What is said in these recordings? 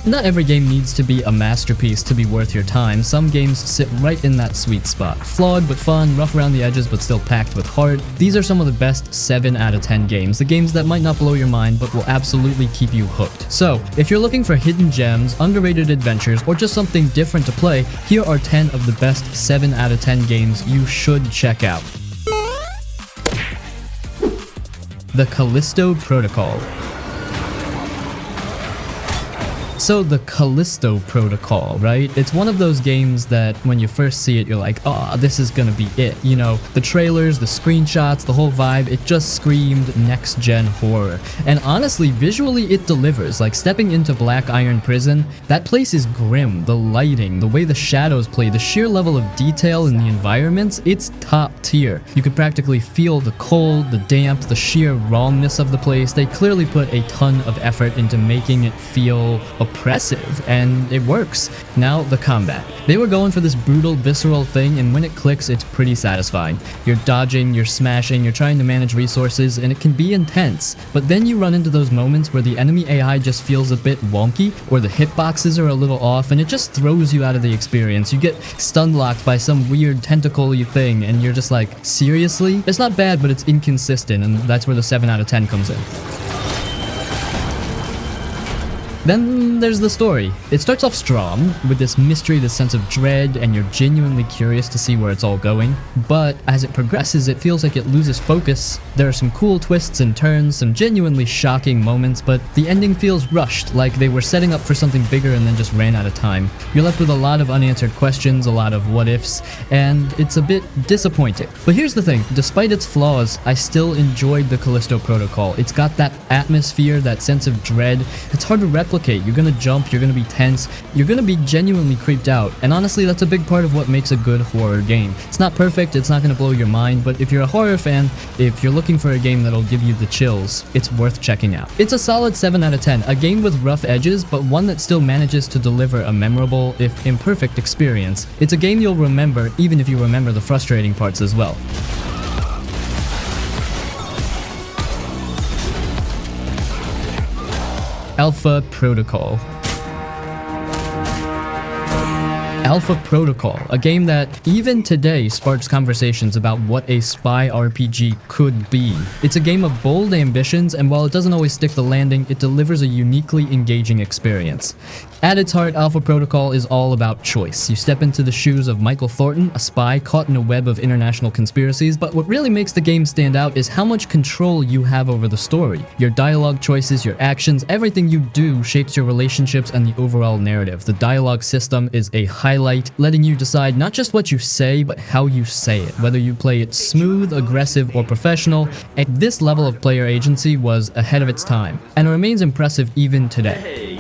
Not every game needs to be a masterpiece to be worth your time. Some games sit right in that sweet spot. Flawed but fun, rough around the edges but still packed with heart. These are some of the best 7 out of 10 games. The games that might not blow your mind but will absolutely keep you hooked. So, if you're looking for hidden gems, underrated adventures, or just something different to play, here are 10 of the best 7 out of 10 games you should check out. The Callisto Protocol. So the Callisto Protocol, right? It's one of those games that when you first see it, you're like, oh, this is gonna be it. You know, the trailers, the screenshots, the whole vibe, it just screamed next-gen horror. And honestly, visually it delivers. Like stepping into Black Iron Prison, that place is grim. The lighting, the way the shadows play, the sheer level of detail in the environments, it's top tier. You could practically feel the cold, the damp, the sheer rawness of the place. They clearly put a ton of effort into making it feel oppressive, and it works. Now, the combat. They were going for this brutal, visceral thing, and when it clicks, it's pretty satisfying. You're dodging, you're smashing, you're trying to manage resources, and it can be intense. But then you run into those moments where the enemy AI just feels a bit wonky, or the hitboxes are a little off, and it just throws you out of the experience. You get stun locked by some weird tentacle-y thing, and you're just like, seriously? It's not bad, but it's inconsistent, and that's where the 7 out of 10 comes in. Then there's the story. It starts off strong, with this mystery, this sense of dread, and you're genuinely curious to see where it's all going. But as it progresses, it feels like it loses focus. There are some cool twists and turns, some genuinely shocking moments, but the ending feels rushed, like they were setting up for something bigger and then just ran out of time. You're left with a lot of unanswered questions, a lot of what-ifs, and it's a bit disappointing. But here's the thing, despite its flaws, I still enjoyed the Callisto Protocol. It's got that atmosphere, that sense of dread. It's hard to replicate. You're gonna jump, you're gonna be tense, you're gonna be genuinely creeped out, and honestly that's a big part of what makes a good horror game. It's not perfect, it's not gonna blow your mind, but if you're a horror fan, if you're looking for a game that'll give you the chills, it's worth checking out. It's a solid 7 out of 10, a game with rough edges, but one that still manages to deliver a memorable, if imperfect, experience. It's a game you'll remember, even if you remember the frustrating parts as well. Alpha Protocol. Alpha Protocol, a game that even today sparks conversations about what a spy RPG could be. It's a game of bold ambitions, and while it doesn't always stick the landing, it delivers a uniquely engaging experience. At its heart, Alpha Protocol is all about choice. You step into the shoes of Michael Thornton, a spy caught in a web of international conspiracies, but what really makes the game stand out is how much control you have over the story. Your dialogue choices, your actions, everything you do shapes your relationships and the overall narrative. The dialogue system is a highlight, letting you decide not just what you say, but how you say it, whether you play it smooth, aggressive, or professional. And this level of player agency was ahead of its time, and remains impressive even today.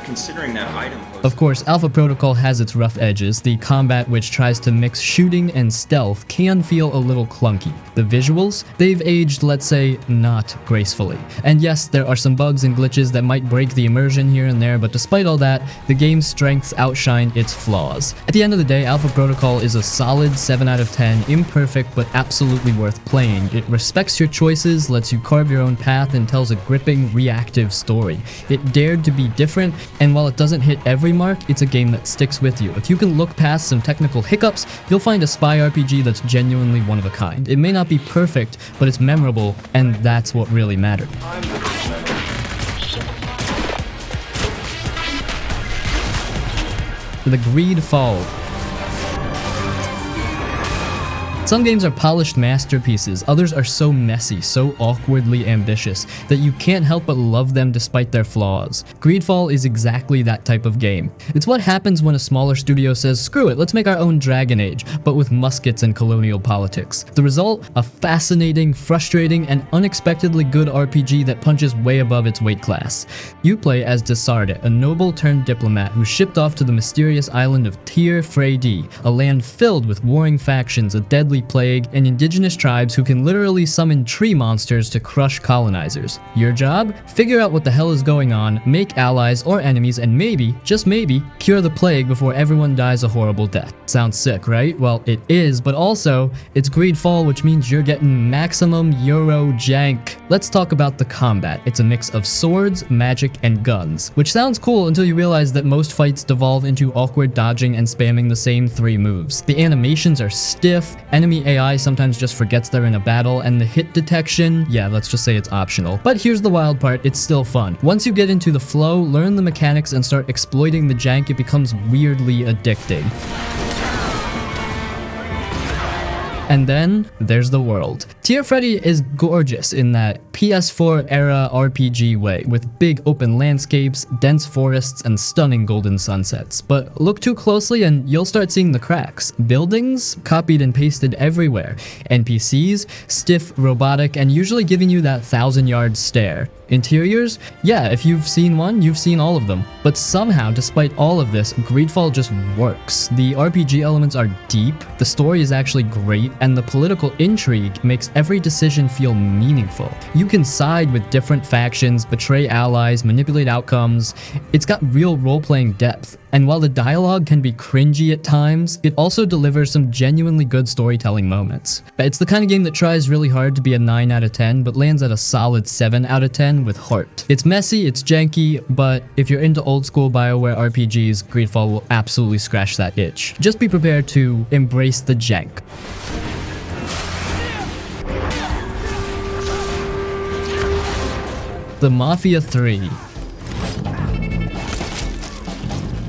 Considering that item. Of course, Alpha Protocol has its rough edges. The combat, which tries to mix shooting and stealth, can feel a little clunky. The visuals, they've aged, let's say, not gracefully. And yes, there are some bugs and glitches that might break the immersion here and there, but despite all that, the game's strengths outshine its flaws. At the end of the day, Alpha Protocol is a solid 7 out of 10, imperfect but absolutely worth playing. It respects your choices, lets you carve your own path, and tells a gripping, reactive story. It dared to be different, and while it doesn't hit every mark, it's a game that sticks with you. If you can look past some technical hiccups, you'll find a spy RPG that's genuinely one of a kind. It may not be perfect, but it's memorable, and that's what really mattered. The GreedFall. Some games are polished masterpieces, others are so messy, so awkwardly ambitious, that you can't help but love them despite their flaws. GreedFall is exactly that type of game. It's what happens when a smaller studio says, screw it, let's make our own Dragon Age, but with muskets and colonial politics. The result? A fascinating, frustrating, and unexpectedly good RPG that punches way above its weight class. You play as Darksiders, a noble-turned diplomat who's shipped off to the mysterious island of Tyr Frey D, a land filled with warring factions, a deadly deadly plague, and indigenous tribes who can literally summon tree monsters to crush colonizers. Your job? Figure out what the hell is going on, make allies or enemies, and maybe, just maybe, cure the plague before everyone dies a horrible death. Sounds sick, right? Well, it is, but also, it's GreedFall, which means you're getting maximum Euro jank. Let's talk about the combat. It's a mix of swords, magic, and guns, which sounds cool until you realize that most fights devolve into awkward dodging and spamming the same 3 moves. The animations are stiff, enemy AI sometimes just forgets they're in a battle, and the hit detection, yeah, let's just say it's optional. But here's the wild part, it's still fun. Once you get into the flow, learn the mechanics, and start exploiting the jank, it becomes weirdly addicting. And then, there's the world. Tier Freddy is gorgeous in that PS4 era RPG way, with big open landscapes, dense forests, and stunning golden sunsets. But look too closely and you'll start seeing the cracks. Buildings, copied and pasted everywhere. NPCs, stiff, robotic, and usually giving you that 1,000-yard stare. Interiors? Yeah, if you've seen one, you've seen all of them. But somehow, despite all of this, GreedFall just works. The RPG elements are deep, the story is actually great, and the political intrigue makes every decision feel meaningful. You can side with different factions, betray allies, manipulate outcomes. It's got real role-playing depth. And while the dialogue can be cringy at times, it also delivers some genuinely good storytelling moments. It's the kind of game that tries really hard to be a 9 out of 10, but lands at a solid 7 out of 10 with heart. It's messy, it's janky, but if you're into old school BioWare RPGs, GreedFall will absolutely scratch that itch. Just be prepared to embrace the jank. The Mafia 3.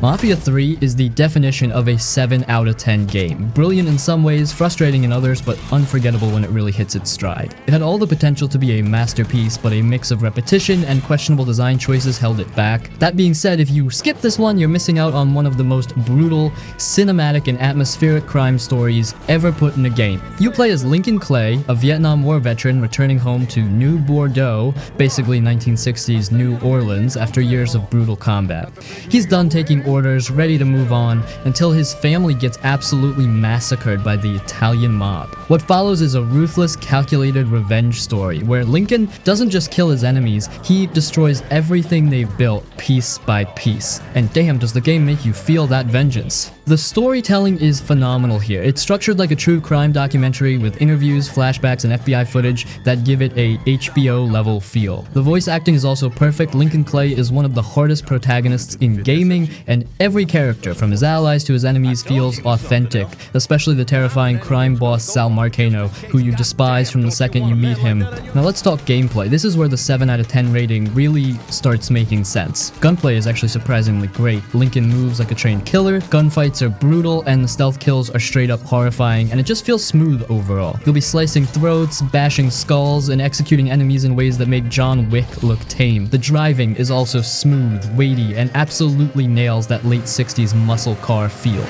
Mafia 3 is the definition of a 7 out of 10 game. Brilliant in some ways, frustrating in others, but unforgettable when it really hits its stride. It had all the potential to be a masterpiece, but a mix of repetition and questionable design choices held it back. That being said, if you skip this one, you're missing out on one of the most brutal, cinematic, and atmospheric crime stories ever put in a game. You play as Lincoln Clay, a Vietnam War veteran returning home to New Bordeaux, basically 1960s New Orleans, after years of brutal combat. He's done taking orders, ready to move on, until his family gets absolutely massacred by the Italian mob. What follows is a ruthless, calculated revenge story, where Lincoln doesn't just kill his enemies, he destroys everything they've built piece by piece. And damn, does the game make you feel that vengeance. The storytelling is phenomenal here. It's structured like a true crime documentary with interviews, flashbacks, and FBI footage that give it a HBO-level feel. The voice acting is also perfect. Lincoln Clay is one of the hardest protagonists in gaming, and every character, from his allies to his enemies, feels authentic, especially the terrifying crime boss Sal Marcano, who you despise from the second you meet him. Now let's talk gameplay. This is where the 7 out of 10 rating really starts making sense. Gunplay is actually surprisingly great. Lincoln moves like a trained killer, gunfights are brutal, and the stealth kills are straight up horrifying, and it just feels smooth overall. You'll be slicing throats, bashing skulls, and executing enemies in ways that make John Wick look tame. The driving is also smooth, weighty, and absolutely nails that late 60s muscle car feel.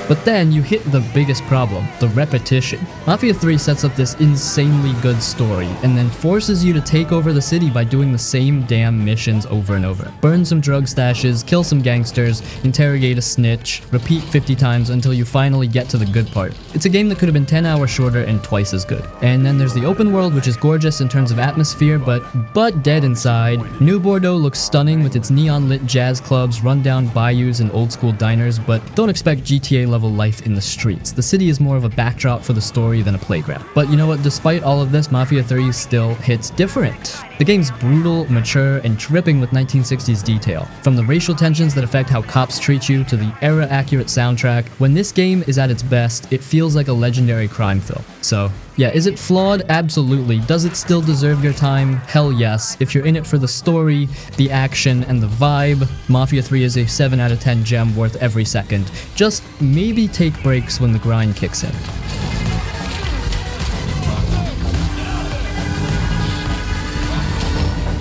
But then you hit the biggest problem, the repetition. Mafia 3 sets up this insanely good story, and then forces you to take over the city by doing the same damn missions over and over. Burn some drug stashes, kill some gangsters, interrogate a snitch, repeat 50 times until you finally get to the good part. It's a game that could have been 10 hours shorter and twice as good. And then there's the open world, which is gorgeous in terms of atmosphere, but dead inside. New Bordeaux looks stunning with its neon-lit jazz clubs, rundown bayous, and old-school diners, but don't expect GTA-level life in the streets. The city is more of a backdrop for the story than a playground. But you know what, despite all of this, Mafia 3 still hits different. The game's brutal, mature, and dripping with 1960s detail. From the racial tensions that affect how cops treat you to the era-accurate soundtrack, when this game is at its best, it feels like a legendary crime film. So, yeah, is it flawed? Absolutely. Does it still deserve your time? Hell yes. If you're in it for the story, the action, and the vibe, Mafia 3 is a 7 out of 10 gem worth every second. Just maybe take breaks when the grind kicks in.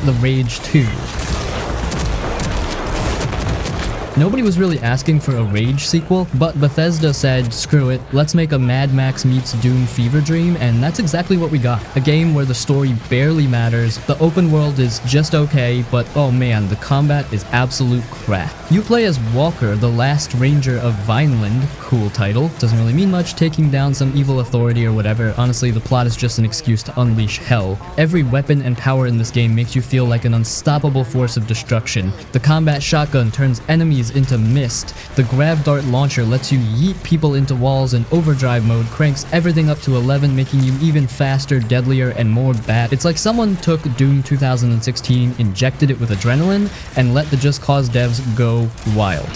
The Rage 2. Nobody was really asking for a Rage sequel, but Bethesda said, screw it, let's make a Mad Max meets Doom fever dream, and that's exactly what we got. A game where the story barely matters, the open world is just okay, but oh man, the combat is absolute crap. You play as Walker, the last ranger of Vineland, cool title, doesn't really mean much, taking down some evil authority or whatever. Honestly, the plot is just an excuse to unleash hell. Every weapon and power in this game makes you feel like an unstoppable force of destruction. The combat shotgun turns enemies into mist. The grav dart launcher lets you yeet people into walls, and overdrive mode cranks everything up to 11, making you even faster, deadlier, and more bad. It's like someone took Doom 2016, injected it with adrenaline, and let the Just Cause devs go wild.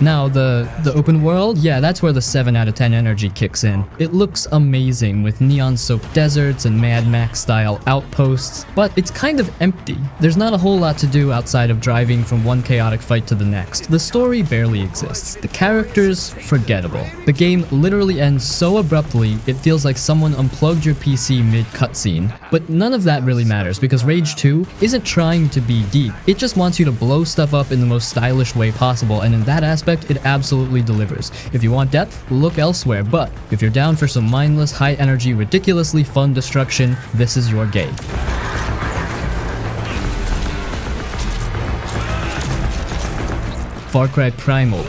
Now, the open world, yeah, that's where the 7 out of 10 energy kicks in. It looks amazing with neon-soaked deserts and Mad Max-style outposts, but it's kind of empty. There's not a whole lot to do outside of driving from one chaotic fight to the next. The story barely exists. The characters, forgettable. The game literally ends so abruptly, it feels like someone unplugged your PC mid-cutscene. But none of that really matters, because Rage 2 isn't trying to be deep. It just wants you to blow stuff up in the most stylish way possible, and in that aspect, it absolutely delivers. If you want depth, look elsewhere, but if you're down for some mindless, high-energy, ridiculously fun destruction, this is your game. Far Cry Primal.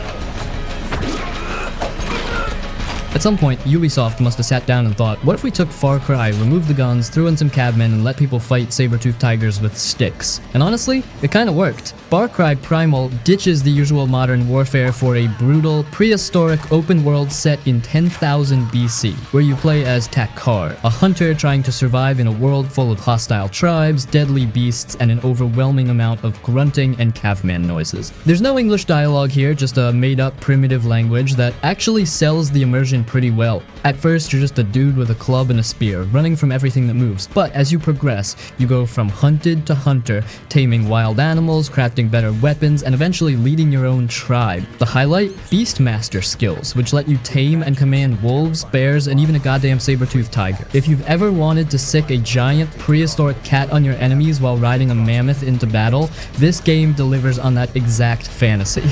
At some point, Ubisoft must have sat down and thought, what if we took Far Cry, removed the guns, threw in some cabmen, and let people fight saber-toothed tigers with sticks? And honestly, it kinda worked. Far Cry Primal ditches the usual modern warfare for a brutal, prehistoric open world set in 10,000 BC, where you play as Takar, a hunter trying to survive in a world full of hostile tribes, deadly beasts, and an overwhelming amount of grunting and caveman noises. There's no English dialogue here, just a made-up primitive language that actually sells the immersion pretty well. At first, you're just a dude with a club and a spear, running from everything that moves, but as you progress, you go from hunted to hunter, taming wild animals, crafting better weapons, and eventually leading your own tribe. The highlight? Beastmaster skills, which let you tame and command wolves, bears, and even a goddamn saber-toothed tiger. If you've ever wanted to sick a giant prehistoric cat on your enemies while riding a mammoth into battle, this game delivers on that exact fantasy.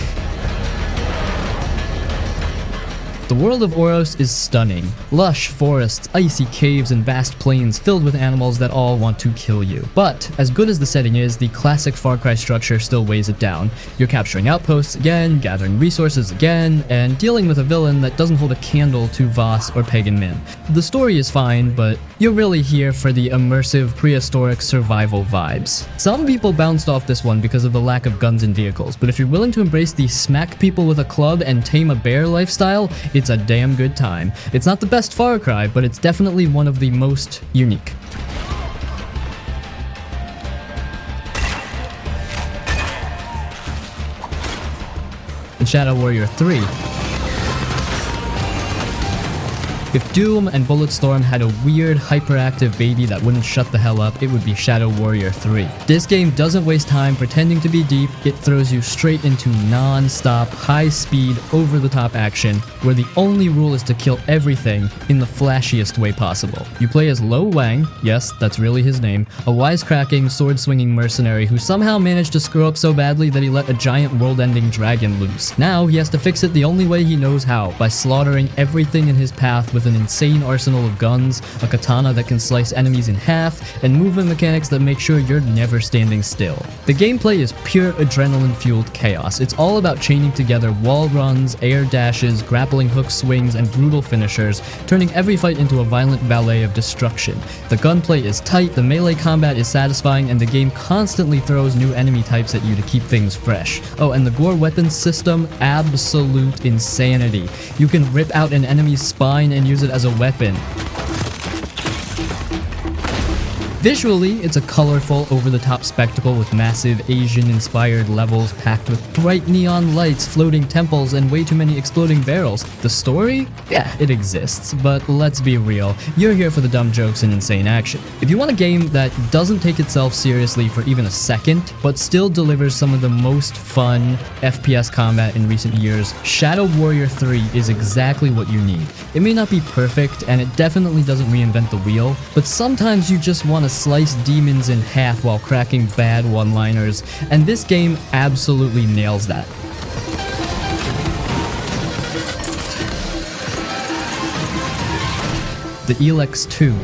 The world of Oros is stunning. Lush forests, icy caves, and vast plains filled with animals that all want to kill you. But, as good as the setting is, the classic Far Cry structure still weighs it down. You're capturing outposts again, gathering resources again, and dealing with a villain that doesn't hold a candle to Voss or Pagan Min. The story is fine, but you're really here for the immersive, prehistoric survival vibes. Some people bounced off this one because of the lack of guns and vehicles, but if you're willing to embrace the smack people with a club and tame a bear lifestyle, it's a damn good time. It's not the best Far Cry, but it's definitely one of the most unique. And Shadow Warrior 3. If Doom and Bulletstorm had a weird, hyperactive baby that wouldn't shut the hell up, it would be Shadow Warrior 3. This game doesn't waste time pretending to be deep, it throws you straight into non-stop, high-speed, over-the-top action, where the only rule is to kill everything in the flashiest way possible. You play as Lo Wang, yes, that's really his name, a wisecracking, sword-swinging mercenary who somehow managed to screw up so badly that he let a giant world-ending dragon loose. Now, he has to fix it the only way he knows how, by slaughtering everything in his path with an insane arsenal of guns, a katana that can slice enemies in half, and movement mechanics that make sure you're never standing still. The gameplay is pure adrenaline-fueled chaos. It's all about chaining together wall runs, air dashes, grappling hook swings, and brutal finishers, turning every fight into a violent ballet of destruction. The gunplay is tight, the melee combat is satisfying, and the game constantly throws new enemy types at you to keep things fresh. Oh, and the gore weapons system, absolute insanity. You can rip out an enemy's spine and use it as a weapon. Visually, it's a colorful, over-the-top spectacle with massive Asian-inspired levels packed with bright neon lights, floating temples, and way too many exploding barrels. The story? Yeah, it exists, but let's be real, you're here for the dumb jokes and insane action. If you want a game that doesn't take itself seriously for even a second, but still delivers some of the most fun FPS combat in recent years, Shadow Warrior 3 is exactly what you need. It may not be perfect, and it definitely doesn't reinvent the wheel, but sometimes you just want to to slice demons in half while cracking bad one-liners, and this game absolutely nails that. The Elex 2.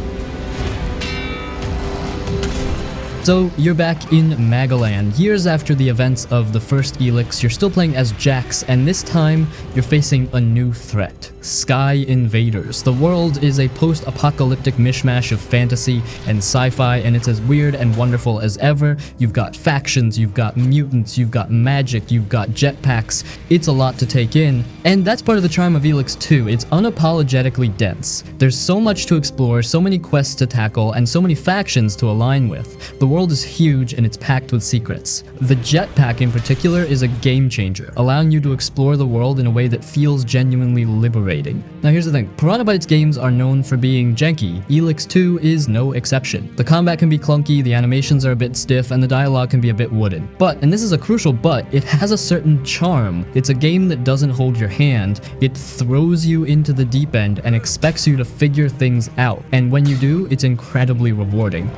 So, you're back in Magaland. Years after the events of the first Elex, you're still playing as Jax, and this time, you're facing a new threat. Sky Invaders. The world is a post-apocalyptic mishmash of fantasy and sci-fi, and it's as weird and wonderful as ever. You've got factions, you've got mutants, you've got magic, you've got jetpacks. It's a lot to take in, and that's part of the charm of Elex 2. It's unapologetically dense. There's so much to explore, so many quests to tackle, and so many factions to align with. The world is huge and it's packed with secrets. The jetpack in particular is a game changer, allowing you to explore the world in a way that feels genuinely liberating. Now here's the thing, Piranha Bytes games are known for being janky. Elex 2 is no exception. The combat can be clunky, the animations are a bit stiff, and the dialogue can be a bit wooden. But, and this is a crucial but, it has a certain charm. It's a game that doesn't hold your hand. It throws you into the deep end and expects you to figure things out. And when you do, it's incredibly rewarding.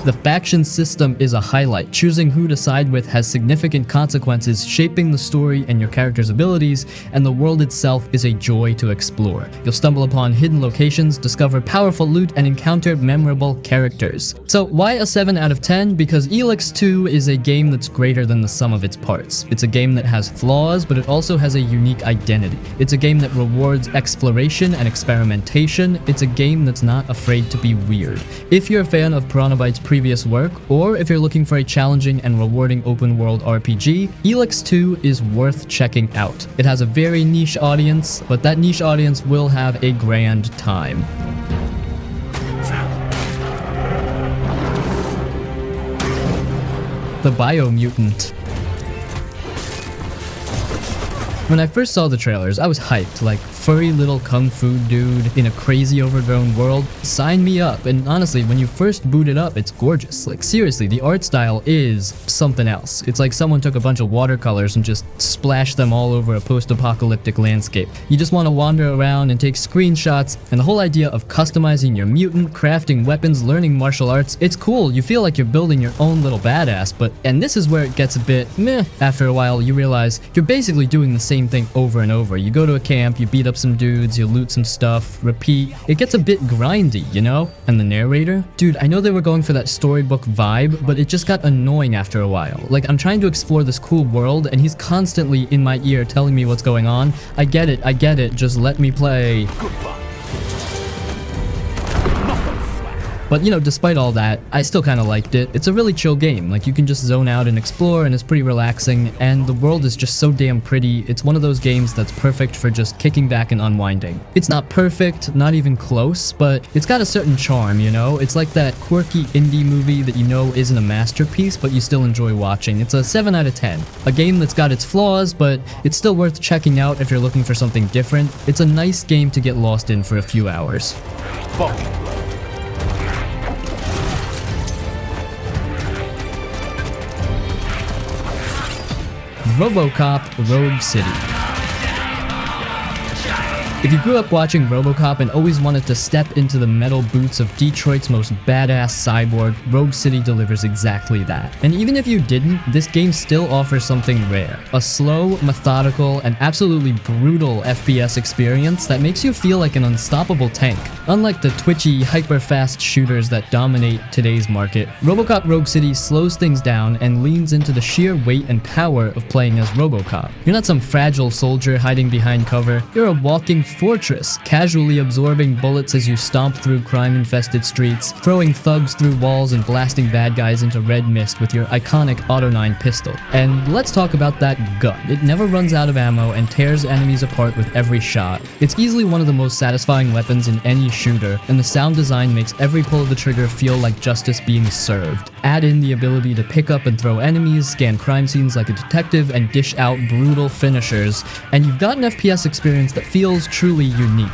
The faction system is a highlight. Choosing who to side with has significant consequences, shaping the story and your character's abilities, and the world itself is a joy to explore. You'll stumble upon hidden locations, discover powerful loot, and encounter memorable characters. So why a 7 out of 10? Because Elex 2 is a game that's greater than the sum of its parts. It's a game that has flaws, but it also has a unique identity. It's a game that rewards exploration and experimentation. It's a game that's not afraid to be weird. If you're a fan of Piranha Bytes' previous work, or if you're looking for a challenging and rewarding open world RPG, Elex 2 is worth checking out. It has a very niche audience, but that niche audience will have a grand time. The Biomutant. When I first saw the trailers, I was hyped, like, furry little kung fu dude in a crazy overgrown world, sign me up. And honestly, when you first boot it up, it's gorgeous. Like, seriously, the art style is something else. It's like someone took a bunch of watercolors and just splashed them all over a post-apocalyptic landscape. You just want to wander around and take screenshots, and the whole idea of customizing your mutant, crafting weapons, learning martial arts, it's cool. You feel like you're building your own little badass, and this is where it gets a bit meh. After a while, you realize you're basically doing the same thing over and over. You go to a camp, you beat up some dudes, you loot some stuff, repeat. It gets a bit grindy, you know? And the narrator? Dude, I know they were going for that storybook vibe, but it just got annoying after a while. Like, I'm trying to explore this cool world, and he's constantly in my ear telling me what's going on. I get it, just let me play. But, you know, despite all that, I still kind of liked it. It's a really chill game. Like, you can just zone out and explore, and it's pretty relaxing, and the world is just so damn pretty. It's one of those games that's perfect for just kicking back and unwinding. It's not perfect, not even close, but it's got a certain charm, you know? It's like that quirky indie movie that you know isn't a masterpiece, but you still enjoy watching. It's a 7 out of 10. A game that's got its flaws, but it's still worth checking out if you're looking for something different. It's a nice game to get lost in for a few hours. Robocop Rogue City. If you grew up watching Robocop and always wanted to step into the metal boots of Detroit's most badass cyborg, Rogue City delivers exactly that. And even if you didn't, this game still offers something rare. A slow, methodical, and absolutely brutal FPS experience that makes you feel like an unstoppable tank. Unlike the twitchy, hyper-fast shooters that dominate today's market, Robocop Rogue City slows things down and leans into the sheer weight and power of playing as Robocop. You're not some fragile soldier hiding behind cover, you're a walking fortress, casually absorbing bullets as you stomp through crime-infested streets, throwing thugs through walls and blasting bad guys into red mist with your iconic Auto 9 pistol. And let's talk about that gun. It never runs out of ammo and tears enemies apart with every shot. It's easily one of the most satisfying weapons in any shooter, and the sound design makes every pull of the trigger feel like justice being served. Add in the ability to pick up and throw enemies, scan crime scenes like a detective, and dish out brutal finishers, and you've got an FPS experience that feels truly unique.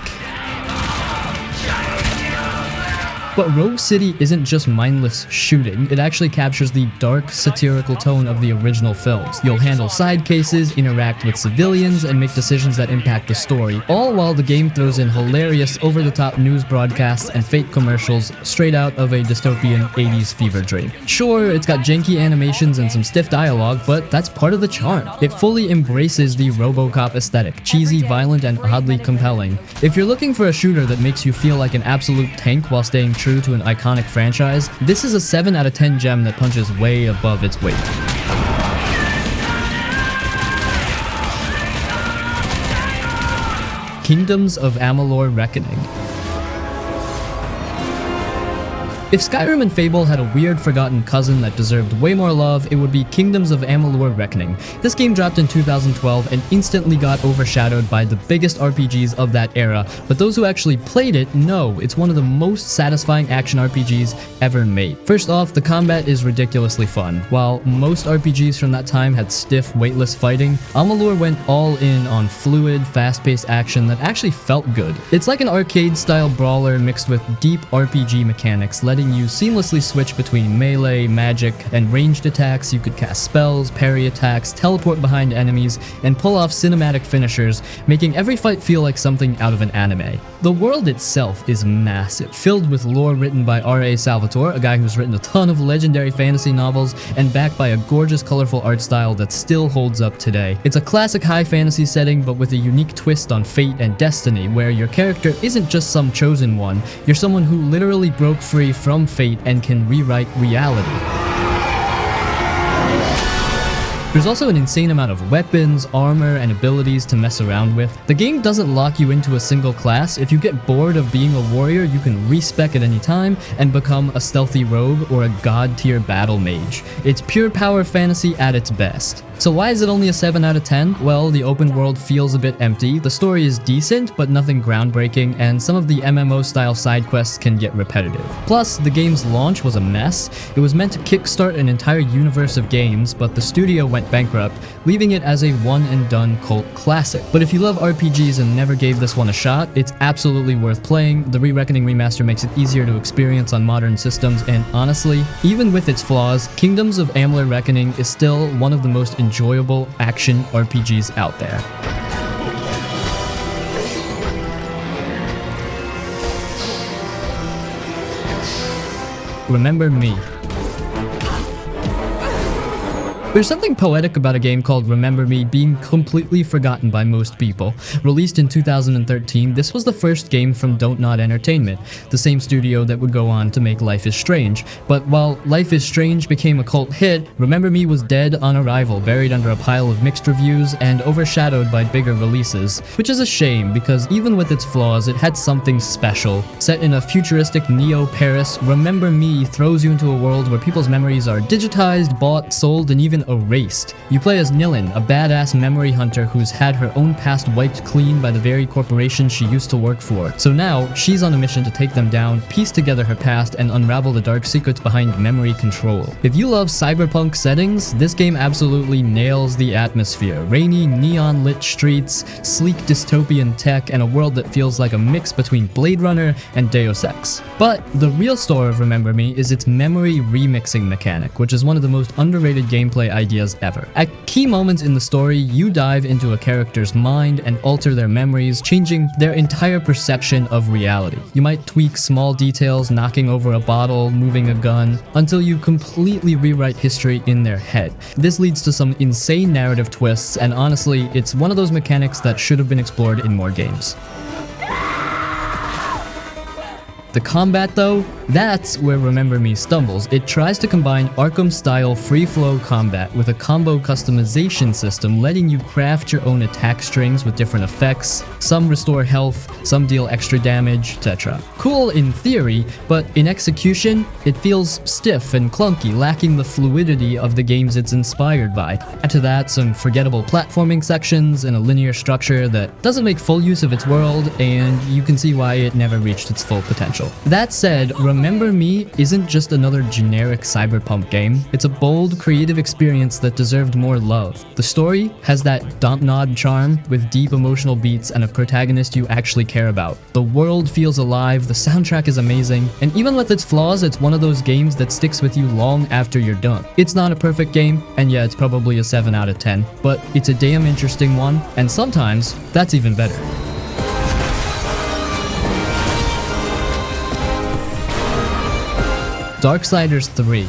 But Rogue City isn't just mindless shooting, it actually captures the dark, satirical tone of the original films. You'll handle side cases, interact with civilians, and make decisions that impact the story, all while the game throws in hilarious, over-the-top news broadcasts and fake commercials straight out of a dystopian 80s fever dream. Sure, it's got janky animations and some stiff dialogue, but that's part of the charm. It fully embraces the Robocop aesthetic, cheesy, violent, and oddly compelling. If you're looking for a shooter that makes you feel like an absolute tank while staying true to an iconic franchise, this is a 7 out of 10 gem that punches way above its weight. Kingdoms of Amalur Reckoning. If Skyrim and Fable had a weird forgotten cousin that deserved way more love, it would be Kingdoms of Amalur Reckoning. This game dropped in 2012 and instantly got overshadowed by the biggest RPGs of that era, but those who actually played it know it's one of the most satisfying action RPGs ever made. First off, the combat is ridiculously fun. While most RPGs from that time had stiff, weightless fighting, Amalur went all in on fluid, fast-paced action that actually felt good. It's like an arcade-style brawler mixed with deep RPG mechanics, letting you seamlessly switch between melee, magic, and ranged attacks. You could cast spells, parry attacks, teleport behind enemies, and pull off cinematic finishers, making every fight feel like something out of an anime. The world itself is massive, filled with lore written by R.A. Salvatore, a guy who's written a ton of legendary fantasy novels, and backed by a gorgeous, colorful art style that still holds up today. It's a classic high fantasy setting, but with a unique twist on fate and destiny, where your character isn't just some chosen one, you're someone who literally broke free from fate and can rewrite reality. There's also an insane amount of weapons, armor, and abilities to mess around with. The game doesn't lock you into a single class. If you get bored of being a warrior, you can respec at any time and become a stealthy rogue or a god-tier battle mage. It's pure power fantasy at its best. So why is it only a 7 out of 10? Well, the open world feels a bit empty, the story is decent but nothing groundbreaking, and some of the MMO-style side quests can get repetitive. Plus, the game's launch was a mess. It was meant to kickstart an entire universe of games, but the studio went bankrupt, leaving it as a one-and-done cult classic. But if you love RPGs and never gave this one a shot, it's absolutely worth playing. The Re-Reckoning remaster makes it easier to experience on modern systems, and honestly, even with its flaws, Kingdoms of Amalur Reckoning is still one of the most enjoyable action RPGs out there. Remember Me. There's something poetic about a game called Remember Me being completely forgotten by most people. Released in 2013, this was the first game from Don't Nod Entertainment, the same studio that would go on to make Life is Strange. But while Life is Strange became a cult hit, Remember Me was dead on arrival, buried under a pile of mixed reviews and overshadowed by bigger releases. Which is a shame, because even with its flaws, it had something special. Set in a futuristic Neo-Paris, Remember Me throws you into a world where people's memories are digitized, bought, sold, and even erased. You play as Nilin, a badass memory hunter who's had her own past wiped clean by the very corporation she used to work for. So now, she's on a mission to take them down, piece together her past, and unravel the dark secrets behind memory control. If you love cyberpunk settings, this game absolutely nails the atmosphere. Rainy, neon-lit streets, sleek dystopian tech, and a world that feels like a mix between Blade Runner and Deus Ex. But the real star of Remember Me is its memory remixing mechanic, which is one of the most underrated gameplay ideas ever. At key moments in the story, you dive into a character's mind and alter their memories, changing their entire perception of reality. You might tweak small details, knocking over a bottle, moving a gun, until you completely rewrite history in their head. This leads to some insane narrative twists, and honestly, it's one of those mechanics that should have been explored in more games. The combat though, that's where Remember Me stumbles. It tries to combine Arkham-style free-flow combat with a combo customization system, letting you craft your own attack strings with different effects. Some restore health, some deal extra damage, etc. Cool in theory, but in execution, it feels stiff and clunky, lacking the fluidity of the games it's inspired by. Add to that some forgettable platforming sections and a linear structure that doesn't make full use of its world, and you can see why it never reached its full potential. That said, Remember Me isn't just another generic cyberpunk game. It's a bold, creative experience that deserved more love. The story has that Dontnod charm with deep emotional beats and a protagonist you actually care about. The world feels alive, the soundtrack is amazing, and even with its flaws, it's one of those games that sticks with you long after you're done. It's not a perfect game, and yeah, it's probably a 7 out of 10, but it's a damn interesting one, and sometimes that's even better. Darksiders 3.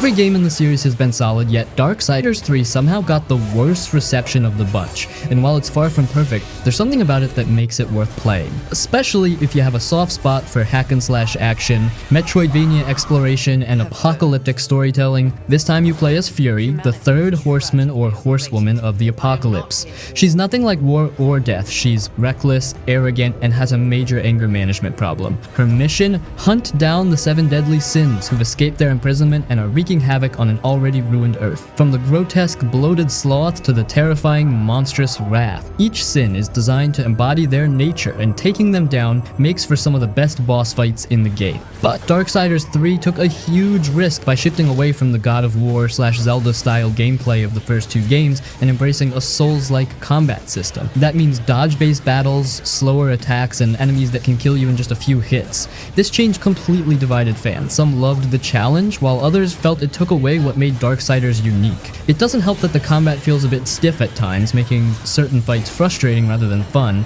Every game in the series has been solid, yet Darksiders 3 somehow got the worst reception of the bunch, and while it's far from perfect, there's something about it that makes it worth playing. Especially if you have a soft spot for hack-and-slash action, Metroidvania exploration, and apocalyptic storytelling. This time you play as Fury, the third horseman or horsewoman of the apocalypse. She's nothing like War or Death. She's reckless, arrogant, and has a major anger management problem. Her mission? Hunt down the 7 deadly sins who've escaped their imprisonment and are wreaking havoc on an already ruined Earth. From the grotesque bloated sloth to the terrifying monstrous wrath, each sin is designed to embody their nature, and taking them down makes for some of the best boss fights in the game. But Darksiders 3 took a huge risk by shifting away from the God of War / Zelda style gameplay of the first 2 games and embracing a Souls-like combat system. That means dodge-based battles, slower attacks, and enemies that can kill you in just a few hits. This change completely divided fans. Some loved the challenge, while others felt it took away what made Darksiders unique. It doesn't help that the combat feels a bit stiff at times, making certain fights frustrating rather than fun.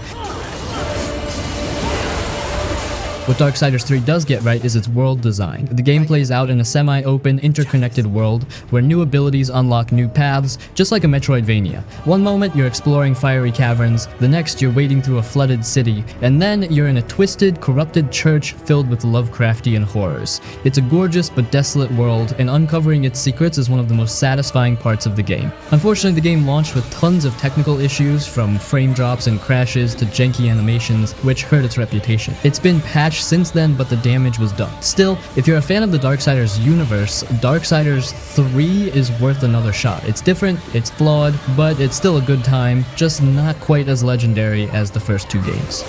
What Darksiders 3 does get right is its world design. The game plays out in a semi-open, interconnected world where new abilities unlock new paths, just like a Metroidvania. One moment you're exploring fiery caverns, the next you're wading through a flooded city, and then you're in a twisted, corrupted church filled with Lovecraftian horrors. It's a gorgeous but desolate world, and uncovering its secrets is one of the most satisfying parts of the game. Unfortunately, the game launched with tons of technical issues, from frame drops and crashes to janky animations, which hurt its reputation. It's been patched since then, but the damage was done. Still, if you're a fan of the Darksiders universe, Darksiders 3 is worth another shot. It's different, it's flawed, but it's still a good time, just not quite as legendary as the first 2 games.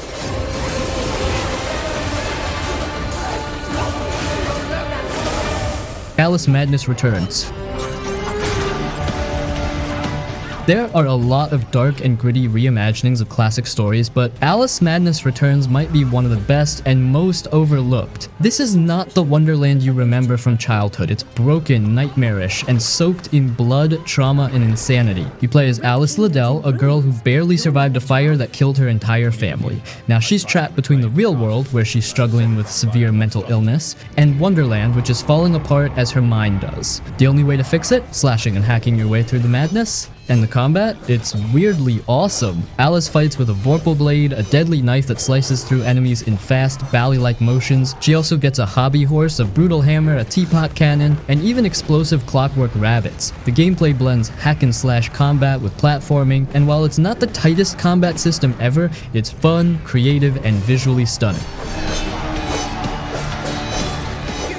Alice Madness Returns. There are a lot of dark and gritty reimaginings of classic stories, but Alice Madness Returns might be one of the best and most overlooked. This is not the Wonderland you remember from childhood. It's broken, nightmarish, and soaked in blood, trauma, and insanity. You play as Alice Liddell, a girl who barely survived a fire that killed her entire family. Now she's trapped between the real world, where she's struggling with severe mental illness, and Wonderland, which is falling apart as her mind does. The only way to fix it? Slashing and hacking your way through the madness? And the combat? It's weirdly awesome. Alice fights with a Vorpal blade, a deadly knife that slices through enemies in fast, ballet-like motions. She also gets a hobby horse, a brutal hammer, a teapot cannon, and even explosive clockwork rabbits. The gameplay blends hack-and-slash combat with platforming, and while it's not the tightest combat system ever, it's fun, creative, and visually stunning.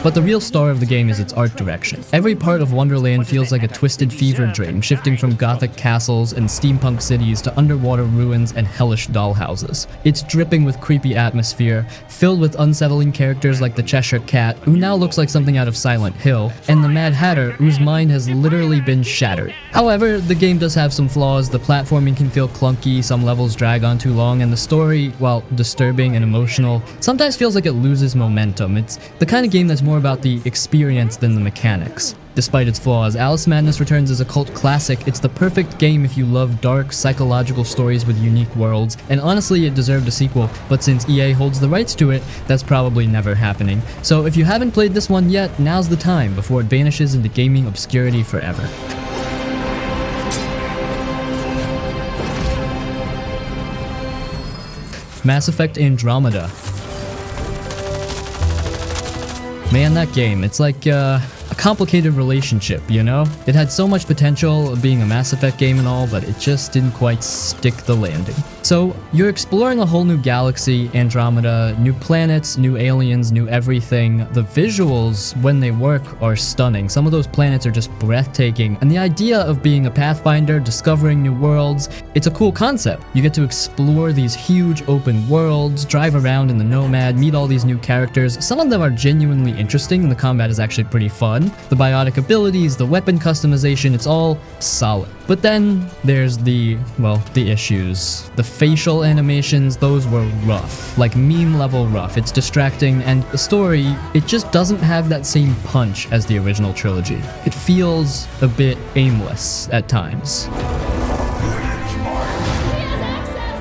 But the real star of the game is its art direction. Every part of Wonderland feels like a twisted fever dream, shifting from gothic castles and steampunk cities to underwater ruins and hellish dollhouses. It's dripping with creepy atmosphere, filled with unsettling characters like the Cheshire Cat, who now looks like something out of Silent Hill, and the Mad Hatter, whose mind has literally been shattered. However, the game does have some flaws. The platforming can feel clunky, some levels drag on too long, and the story, while disturbing and emotional, sometimes feels like it loses momentum. It's the kind of game that's more about the experience than the mechanics. Despite its flaws, Alice Madness Returns is a cult classic. It's the perfect game if you love dark, psychological stories with unique worlds, and honestly it deserved a sequel, but since EA holds the rights to it, that's probably never happening. So if you haven't played this one yet, now's the time before it vanishes into gaming obscurity forever. Mass Effect Andromeda. Man, that game, it's like a complicated relationship, you know? It had so much potential being a Mass Effect game and all, but it just didn't quite stick the landing. So you're exploring a whole new galaxy, Andromeda, new planets, new aliens, new everything. The visuals, when they work, are stunning. Some of those planets are just breathtaking, and the idea of being a pathfinder, discovering new worlds, it's a cool concept. You get to explore these huge open worlds, drive around in the Nomad, meet all these new characters. Some of them are genuinely interesting, and the combat is actually pretty fun. The biotic abilities, the weapon customization, it's all solid. But then there's the issues. The facial animations, those were rough. Like meme level rough. It's distracting, and the story, it just doesn't have that same punch as the original trilogy. It feels a bit aimless at times.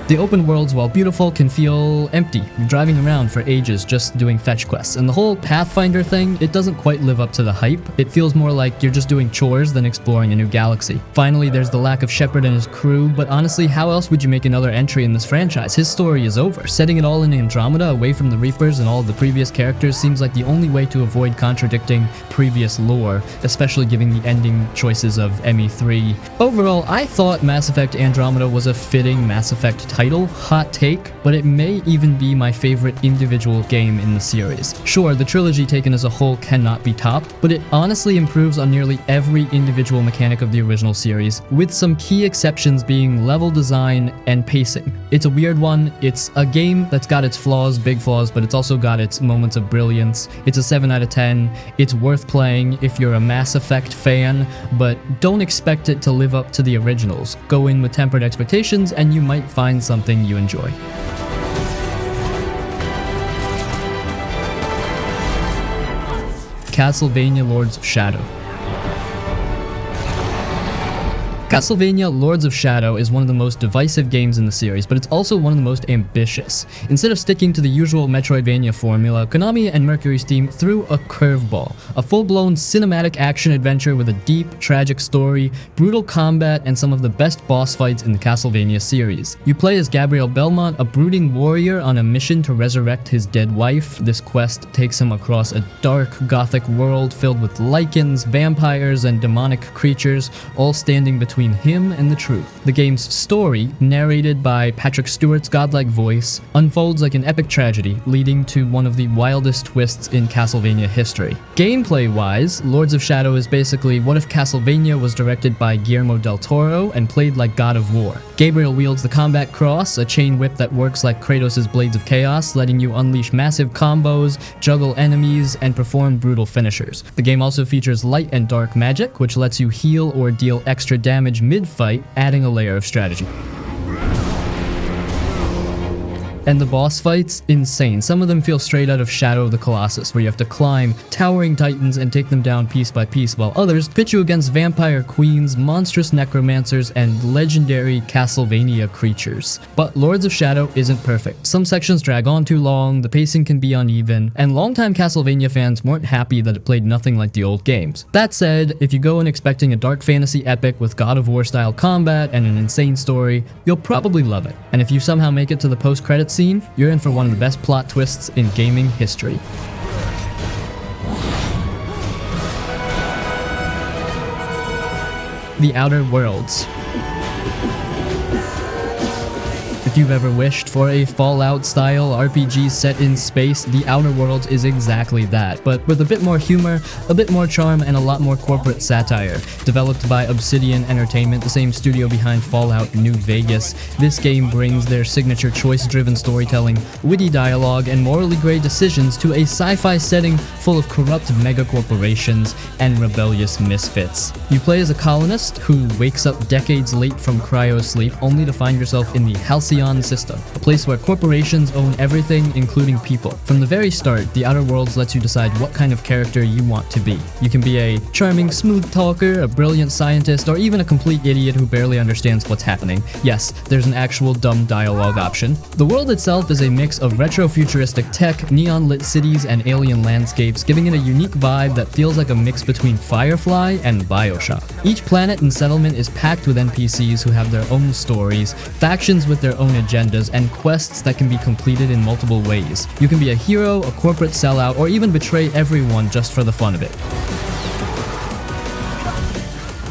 The open worlds, while beautiful, can feel empty. You're driving around for ages just doing fetch quests, and the whole Pathfinder thing, it doesn't quite live up to the hype. It feels more like you're just doing chores than exploring a new galaxy. Finally, there's the lack of Shepard and his crew, but honestly, how else would you make another entry in this franchise? His story is over. Setting it all in Andromeda, away from the Reapers and all of the previous characters, seems like the only way to avoid contradicting previous lore, especially given the ending choices of ME3. Overall, I thought Mass Effect Andromeda was a fitting Mass Effect title, hot take, but it may even be my favorite individual game in the series. Sure, the trilogy taken as a whole cannot be topped, but it honestly improves on nearly every individual mechanic of the original series, with some key exceptions being level design and pacing. It's a weird one. It's a game that's got its flaws, big flaws, but it's also got its moments of brilliance. It's a 7 out of 10. It's worth playing if you're a Mass Effect fan, but don't expect it to live up to the originals. Go in with tempered expectations and you might find something you enjoy. Castlevania Lords of Shadow. Castlevania Lords of Shadow is one of the most divisive games in the series, but it's also one of the most ambitious. Instead of sticking to the usual Metroidvania formula, Konami and Mercury Steam threw a curveball. A full-blown cinematic action adventure with a deep, tragic story, brutal combat, and some of the best boss fights in the Castlevania series. You play as Gabriel Belmont, a brooding warrior on a mission to resurrect his dead wife. This quest takes him across a dark, gothic world filled with lycans, vampires, and demonic creatures, all standing between him and the truth. The game's story, narrated by Patrick Stewart's godlike voice, unfolds like an epic tragedy, leading to one of the wildest twists in Castlevania history. Gameplay-wise, Lords of Shadow is basically what if Castlevania was directed by Guillermo del Toro and played like God of War. Gabriel wields the Combat Cross, a chain whip that works like Kratos' Blades of Chaos, letting you unleash massive combos, juggle enemies, and perform brutal finishers. The game also features light and dark magic, which lets you heal or deal extra damage mid-fight, adding a layer of strategy. And the boss fights, insane. Some of them feel straight out of Shadow of the Colossus, where you have to climb towering titans and take them down piece by piece, while others pit you against vampire queens, monstrous necromancers, and legendary Castlevania creatures. But Lords of Shadow isn't perfect. Some sections drag on too long, the pacing can be uneven, and longtime Castlevania fans weren't happy that it played nothing like the old games. That said, if you go in expecting a dark fantasy epic with God of War style combat and an insane story, you'll probably love it. And if you somehow make it to the post-credits scene, you're in for one of the best plot twists in gaming history. The Outer Worlds. If you've ever wished for a Fallout-style RPG set in space, The Outer Worlds is exactly that, but with a bit more humor, a bit more charm, and a lot more corporate satire. Developed by Obsidian Entertainment, the same studio behind Fallout New Vegas, this game brings their signature choice-driven storytelling, witty dialogue, and morally gray decisions to a sci-fi setting full of corrupt megacorporations and rebellious misfits. You play as a colonist who wakes up decades late from cryo-sleep only to find yourself in the Halcyon system, a place where corporations own everything, including people. From the very start, The Outer Worlds lets you decide what kind of character you want to be. You can be a charming smooth talker, a brilliant scientist, or even a complete idiot who barely understands what's happening. Yes, there's an actual dumb dialogue option. The world itself is a mix of retro-futuristic tech, neon-lit cities, and alien landscapes, giving it a unique vibe that feels like a mix between Firefly and Bioshock. Each planet and settlement is packed with NPCs who have their own stories, factions with their own agendas, and quests that can be completed in multiple ways. You can be a hero, a corporate sellout, or even betray everyone just for the fun of it.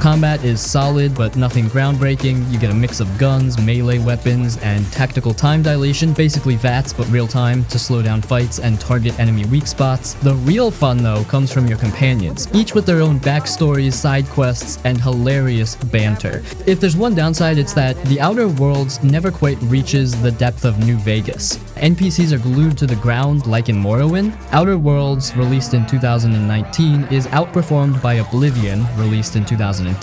combat is solid, but nothing groundbreaking. You get a mix of guns, melee weapons, and tactical time dilation, basically VATS but real time, to slow down fights and target enemy weak spots. The real fun though comes from your companions, each with their own backstories, side quests, and hilarious banter. If there's one downside, it's that the Outer Worlds never quite reaches the depth of New Vegas. NPCs are glued to the ground like in Morrowind. Outer Worlds, released in 2019, is outperformed by Oblivion, released in 2003.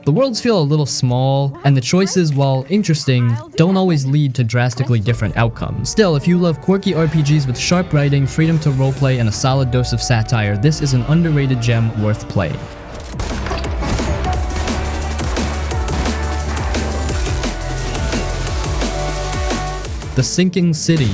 The worlds feel a little small, and the choices, while interesting, don't always lead to drastically different outcomes. Still, if you love quirky RPGs with sharp writing, freedom to roleplay, and a solid dose of satire, this is an underrated gem worth playing. The Sinking City.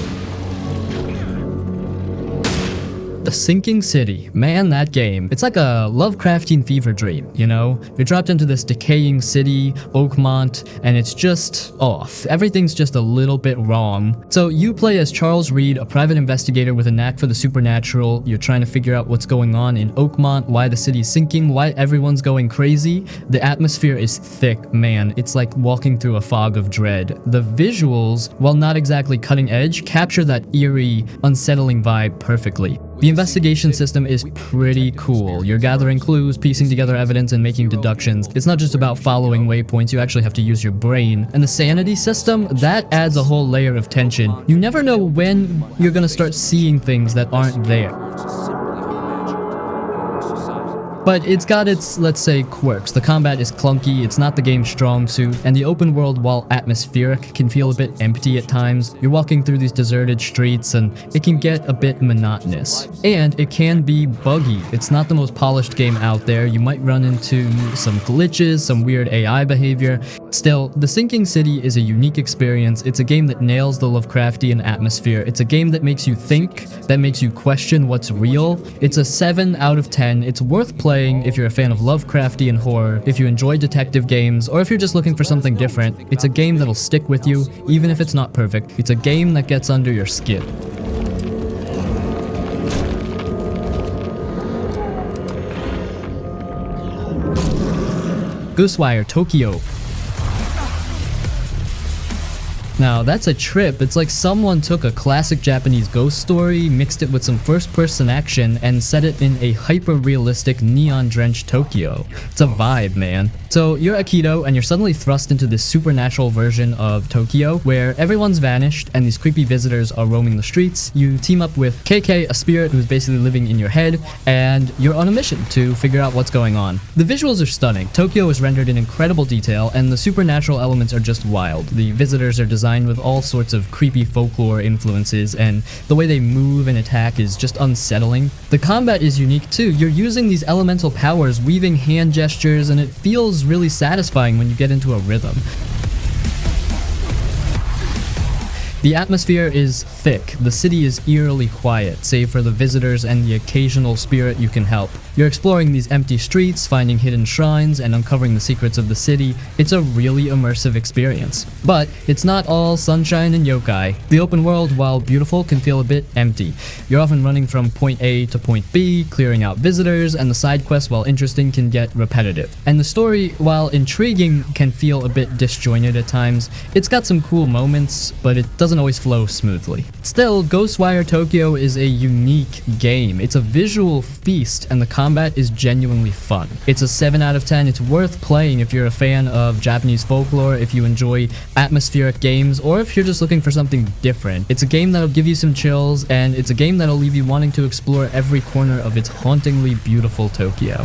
The Sinking City. Man, that game. It's like a Lovecraftian fever dream, you know? You're dropped into this decaying city, Oakmont, and it's just off. Everything's just a little bit wrong. So you play as Charles Reed, a private investigator with a knack for the supernatural. You're trying to figure out what's going on in Oakmont, why the city's sinking, why everyone's going crazy. The atmosphere is thick, man. It's like walking through a fog of dread. The visuals, while not exactly cutting edge, capture that eerie, unsettling vibe perfectly. The investigation system is pretty cool. You're gathering clues, piecing together evidence, and making deductions. It's not just about following waypoints, you actually have to use your brain. And the sanity system, that adds a whole layer of tension. You never know when you're gonna start seeing things that aren't there. But it's got its, let's say, quirks. The combat is clunky, it's not the game's strong suit, and the open world, while atmospheric, can feel a bit empty at times. You're walking through these deserted streets and it can get a bit monotonous. And it can be buggy. It's not the most polished game out there. You might run into some glitches, some weird AI behavior. Still, The Sinking City is a unique experience. It's a game that nails the Lovecraftian atmosphere. It's a game that makes you think, that makes you question what's real. It's a 7 out of 10. It's worth playing if you're a fan of Lovecraftian horror, if you enjoy detective games, or if you're just looking for something different. It's a game that'll stick with you, even if it's not perfect. It's a game that gets under your skin. Ghostwire Tokyo. Now, that's a trip. It's like someone took a classic Japanese ghost story, mixed it with some first-person action, and set it in a hyper-realistic, neon-drenched Tokyo. It's a vibe, man. So, you're Akito, and you're suddenly thrust into this supernatural version of Tokyo, where everyone's vanished, and these creepy visitors are roaming the streets. You team up with KK, a spirit who's basically living in your head, and you're on a mission to figure out what's going on. The visuals are stunning. Tokyo is rendered in incredible detail, and the supernatural elements are just wild. The visitors are designed with all sorts of creepy folklore influences, and the way they move and attack is just unsettling. The combat is unique too. You're using these elemental powers, weaving hand gestures, and it feels really satisfying when you get into a rhythm. The atmosphere is thick. The city is eerily quiet, save for the visitors and the occasional spirit you can help. You're exploring these empty streets, finding hidden shrines, and uncovering the secrets of the city. It's a really immersive experience. But it's not all sunshine and yokai. The open world, while beautiful, can feel a bit empty. You're often running from point A to point B, clearing out visitors, and the side quests, while interesting, can get repetitive. And the story, while intriguing, can feel a bit disjointed at times. It's got some cool moments, but it doesn't always flow smoothly. Still, Ghostwire Tokyo is a unique game. It's a visual feast, and the combat is genuinely fun. It's a 7 out of 10. It's worth playing if you're a fan of Japanese folklore, if you enjoy atmospheric games, or if you're just looking for something different. It's a game that'll give you some chills, and it's a game that'll leave you wanting to explore every corner of its hauntingly beautiful Tokyo.